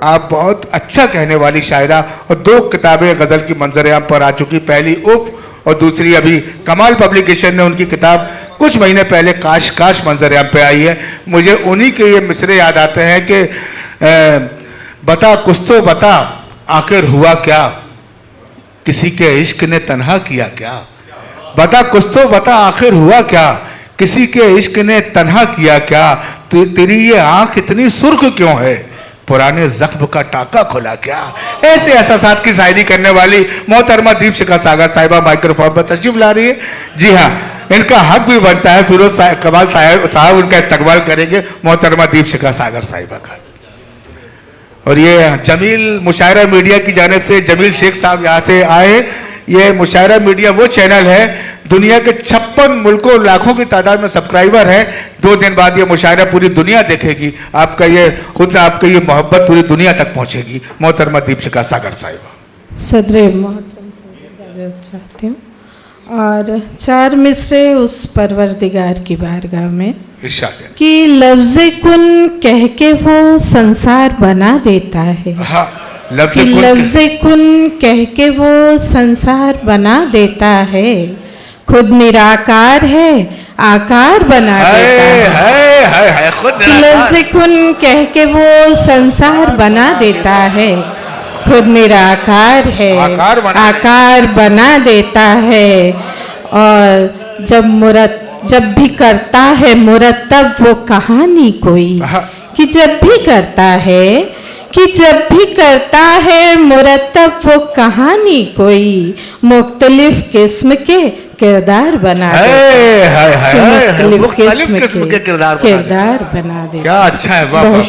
आप बहुत अच्छा कहने वाली शायरा, और 2 किताबें गज़ल की मंजर-ए-आम पर आ चुकी, पहली उफ और दूसरी अभी कमाल पब्लिकेशन ने उनकी किताब कुछ महीने पहले काश काश मंजर-ए-आम पे आई है। मुझे उन्हीं के ये मिसरे याद आते हैं कि बता कुछ तो बता आखिर हुआ क्या, किसी के इश्क ने तन्हा किया क्या। बता कुछ तो बता आखिर हुआ क्या, किसी के इश्क ने तन्हा किया क्या। तेरी ये आंख इतनी सुर्ख क्यों है, पुराने जख्म का टाका खुला क्या। ऐसे एहसासात की शायरी करने वाली मोहतरमा दीपशिखा सागर साहिबा माइक्रोफोन पर तशरीफ ला रही है। जी हाँ, इनका हक भी बनता है, फिरोज कमाल साहब उनका इस्तकबाल करेंगे, मोहतरमा दीपशिखा सागर साहिबा का। और ये जमील मुशायरा मीडिया की जानिब से जमील शेख साहब यहाँ से आए। ये मुशायरा मीडिया वो चैनल है, दुनिया के 56 मुल्कों लाखों की तादाद में सब्सक्राइबर है। 2 दिन बाद ये मुशायरा पूरी दुनिया देखेगी, आपका ये खुद आपकी ये मोहब्बत पूरी दुनिया तक पहुँचेगी। मोहतरमा दीपशिखा सागर साहिबा। सदरे मोहतरम से चाहती हूँ और 4 मिसरे उस परवरदिगार की बारगाह में कि लफ्ज़े कुन कह के वो संसार बना देता है। हाँ, कि लफ्ज़े कुन कह के वो संसार बना देता है, खुद निराकार है आकार बना देता है। कि लफ्ज़े कुन कह के वो संसार बना देता है, खुद निराकार है आकार बना देता है। और जब भी करता है मुरत्तब वो कहानी कोई, कि जब भी करता है मुरत्तब वो कहानी कोई, मुख्तलिफ किस्म के किरदार बना देता है। मुख्तलिफ किस्म के किरदार बना देता है। क्या अच्छा है, बहुत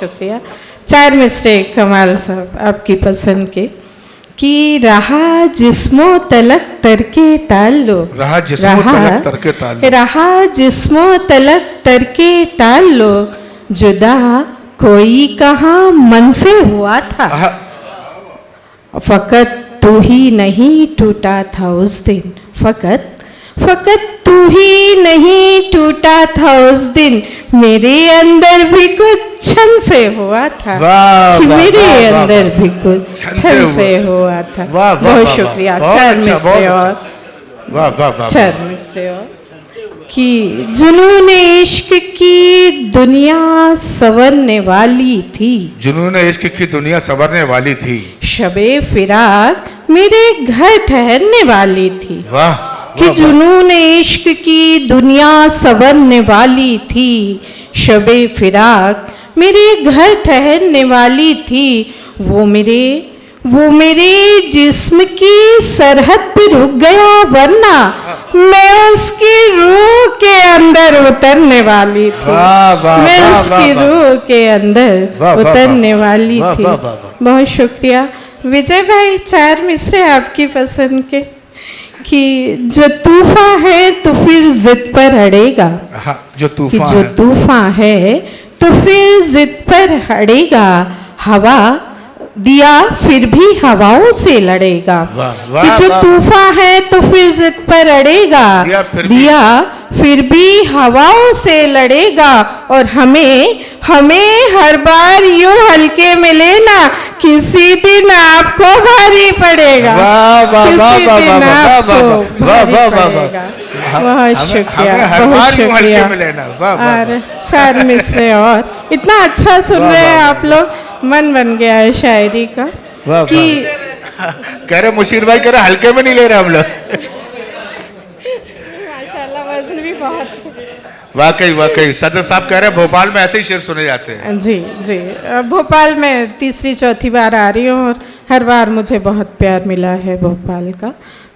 शुक्रिया। 4 मिसरे कमाल साहब आपकी पसंद के कि रहा जिस्मो तलक तरके ताल्लुक, रहा जिस्मो तलक तरके ताल्लुक, जुदा कोई कहाँ मन से हुआ था, फकत तू ही नहीं टूटा था उस दिन, फकत तू ही नहीं टूटा था उस दिन, मेरे अंदर भी कुछ छन से हुआ था, मेरे अंदर भी कुछ छन से हुआ था। बहुत शुक्रिया। 4 मिसरे और कि जुनून इश्क की दुनिया संवरने वाली थी, जुनून इश्क की दुनिया संवरने वाली थी, शबे फिराक मेरे घर ठहरने वाली थी। वाह कि जुनून इश्क की दुनिया संवरने वाली थी, शबे फिराक मेरे घर ठहरने वाली थी, वो मेरे जिस्म की सरहद पे रुक गया, वरना मैं उसकी रूह के अंदर उतरने वाली थी। मैं उसकी रूह के अंदर उतरने वाली थी। बहुत शुक्रिया विजय भाई। 4 मिसरे आपकी पसंद के कि जो तूफान है तो फिर जिद पर अड़ेगा, जो तूफान है तो फिर जिद पर अड़ेगा, हवा दिया फिर भी हवाओं से लड़ेगा। कि जो तूफान है तो फिर जिद पर अड़ेगा, दिया फिर भी हवाओं से लड़ेगा। और हमें हर बार यूं हल्के में लेना, किसी दिन आपको भारी पड़ेगा, किसी दिन आपको भारी पड़ेगा। बहुत शुक्रिया, बहुत शुक्रिया। और 4 मिसरे और इतना अच्छा सुन रहे हैं आप लोग, मन बन गया है शायरी का। कि कह रहे मुशीर भाई कह रहे हल्के में नहीं ले रहे हम लोग। माशाल्लाह वजन भी बहुत। वाकई सदर साहब कह रहे हैं भोपाल में ऐसे ही शेर सुने जाते हैं। जी भोपाल में 3-4 बार आ रही हूँ और हर बार मुझे बहुत प्यार मिला है भोपाल का।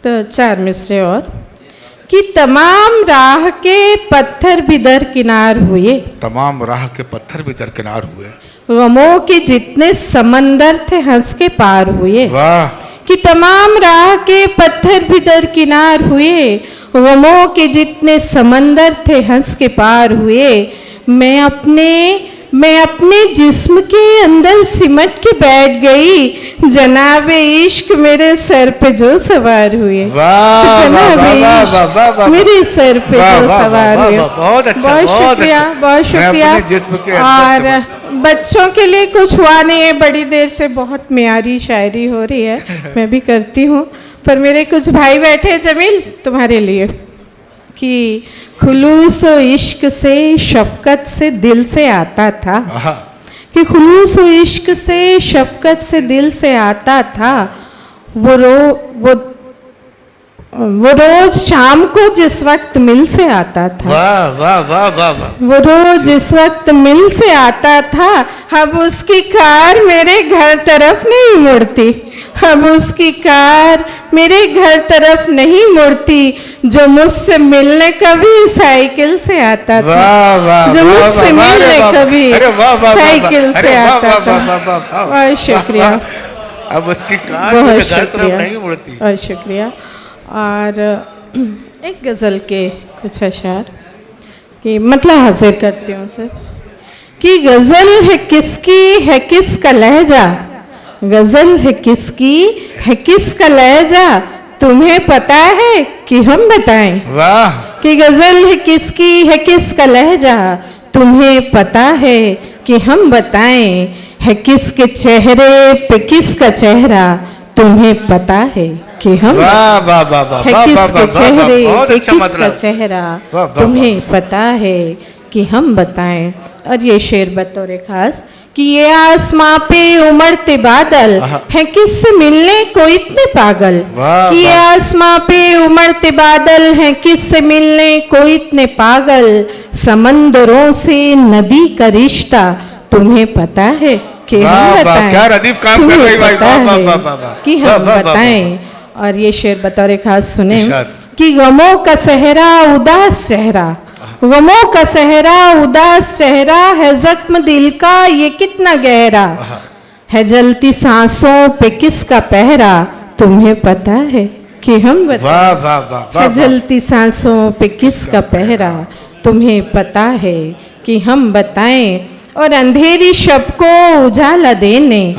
तो 4 मिसरे और कि तमाम राह के पत्थर भी दरकिनार हुए, तमाम राह के पत्थर भी दरकिनार हुए, गमों के जितने समंदर थे हंस के पार हुए। वाह। कि तमाम राह के पत्थर भी दरकिनार हुए, गमों के जितने समंदर थे हंस के पार हुए। मैं अपने जिस्म के अंदर सिमट के बैठ गई, जनाबे इश्क मेरे सर पे जो सवार हुए, जनाबे इश्क मेरे सर पे जो सवार हुए। बहुत शुक्रिया, बहुत शुक्रिया। और बच्चों के लिए कुछ हुआ नहीं है, बड़ी देर से बहुत म्यारी शायरी हो रही है, मैं भी करती हूँ, पर मेरे कुछ भाई बैठे हैं जमील तुम्हारे लिए कि खुलूस इश्क से शफकत से दिल से आता था, कि खुलूस इश्क से शफकत से दिल से आता था, वो रोज शाम को जिस वक्त मिल से आता था। वाह वाह वाह वाह वाह। वो रोज जिस वक्त मिल से आता था, अब उसकी कार मेरे घर तरफ नहीं मुड़ती, अब उसकी कार मेरे घर तरफ नहीं मुड़ती, जो मुझसे मिलने कभी साइकिल से आता था। वाह वाह। जो मुझसे मिलने कभी साइकिल से आता था। बहुत शुक्रिया। अब उसकी कार बहुत मेरे घर तरफ शुक्रिया, नहीं मुड़ती। बहुत शुक्रिया। और एक गज़ल के कुछ अशार कि मतलब हाजिर करती हूँ सर कि गज़ल है किसकी है किसका लहजा, गज़ल है किसकी है किसका लहजा, तुम्हें पता है कि हम बताएं। वाह। कि गज़ल है किसकी है किसका लहजा, तुम्हें पता है कि हम बताएं, है किसके चेहरे पे किसका चेहरा, तुम्हें पता है कि हम वाह वाह वाह वाह। है किसके चेहरे पे अच्छा किसका मतलब। चेहरा, वाह, वाह, तुम्हें पता है कि हम बताएं। और ये शेर बतौर खास कि ये आसमां पे उमड़ते बादल है किससे मिलने को इतने पागल, वाह, कि ये वाह। आसमां पे उमड़ते बादल है किससे मिलने को इतने पागल, समंदरों से नदी का रिश्ता, तुम्हें पता है कि वाह, हम वाह, बताएं। क्या रदीफ काम कर तुम्हें रही भाई, पता वाह, वाह, है वाह, वाह, वाह। कि वाह, हम वाह, वाह, बताएं। और ये शेर बतौर खास सुने इरशाद। कि गमों का सहरा उदास चेहरा, गमों का सहरा उदास चेहरा, है जख्म दिल का ये कितना गहरा, है जलती सांसों पे किसका पहरा, तुम्हें पता है कि हम बताएं। वाह वाह वाह वाह। है जलती सांसों पे किसका पहरा, तुम्हें पता है कि हम बताएं। और अंधेरी शब को उजाला देने,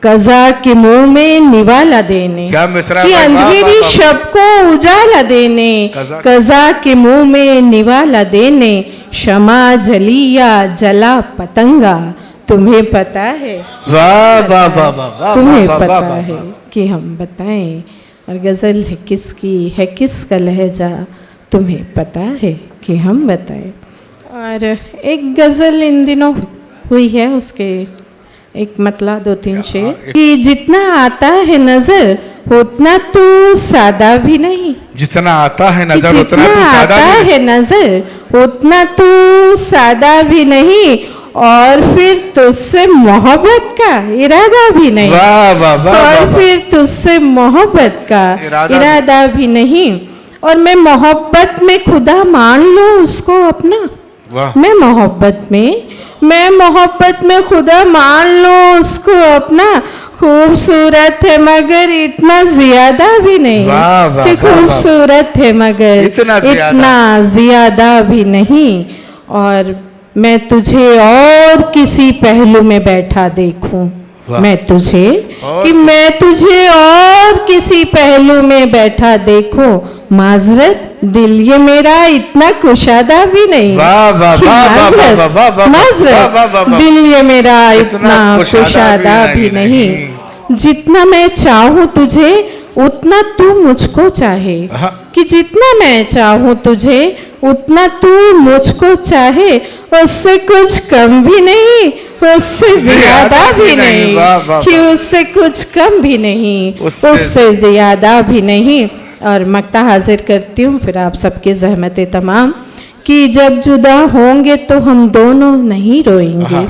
कज़ा के मुंह में निवाला देने, क्या मिसरा कि भाई, वाह, अंधेरी वाह, वाह। शब को उजाला देने, कज़ा के मुंह में निवाला देने, शमा जली या जला पतंगा, तुम्हें पता है। वाह वाह वाह वाह। तुम्हें वाह, पता वाह, है वाह। कि हम बताएं। और गज़ल है किसकी है किसका लहजा, तुम्हें पता है कि हम बताएं। और एक गज़ल इन दिनों हुई है, उसके एक मतलब 2-3 शेर कि जितना आता है नजर उतना तू सादा भी नहीं, जितना आता है नजर कि उतना जितना तू सादा आता भी है नजर उतना तू सादा भी नहीं, और फिर तुझसे मोहब्बत का इरादा भी नहीं। वाह वाह वाह और वाह। फिर तुझसे मोहब्बत का इरादा भी नहीं, और मैं मोहब्बत में खुदा मान लूं उसको अपना, वाह। मैं मोहब्बत में खुदा मान लूं उसको अपना, खूबसूरत है मगर इतना ज्यादा भी नहीं, वाह, वाह, कि वाह, वाह। खूबसूरत है मगर इतना ज्यादा भी नहीं, और मैं तुझे और किसी पहलू में बैठा देखूं, वाह। मैं तुझे और किसी पहलू में बैठा देखूं, माजरत दिल ये मेरा इतना कुशादा भी नहीं, वाह वाह कि वाह वाह वाह वाह वाह वाह। माजरत वाह, वाह, वाह, वाह। दिल ये मेरा इतना कुशादा भी नहीं, जितना मैं चाहूं तुझे उतना तू मुझको चाहे, कि जितना मैं चाहूं तुझे उतना तू मुझको चाहे, उससे कुछ कम भी नहीं उससे ज्यादा भी नहीं, कि उससे कुछ कम भी नहीं उससे ज्यादा भी नहीं। और मक्ता हाजिर करती हूँ फिर आप सबके ज़हमत तमाम कि जब जुदा होंगे तो हम दोनों नहीं रोएंगे,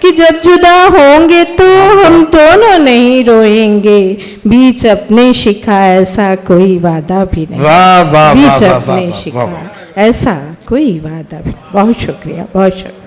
कि जब जुदा होंगे तो हम दोनों नहीं रोएंगे, बीच अपने शिखा ऐसा कोई वादा भी नहीं, वाह वाह बीच वाह अपने वाह शिखा ऐसा कोई वादा भी। बहुत शुक्रिया, बहुत शुक्रिया।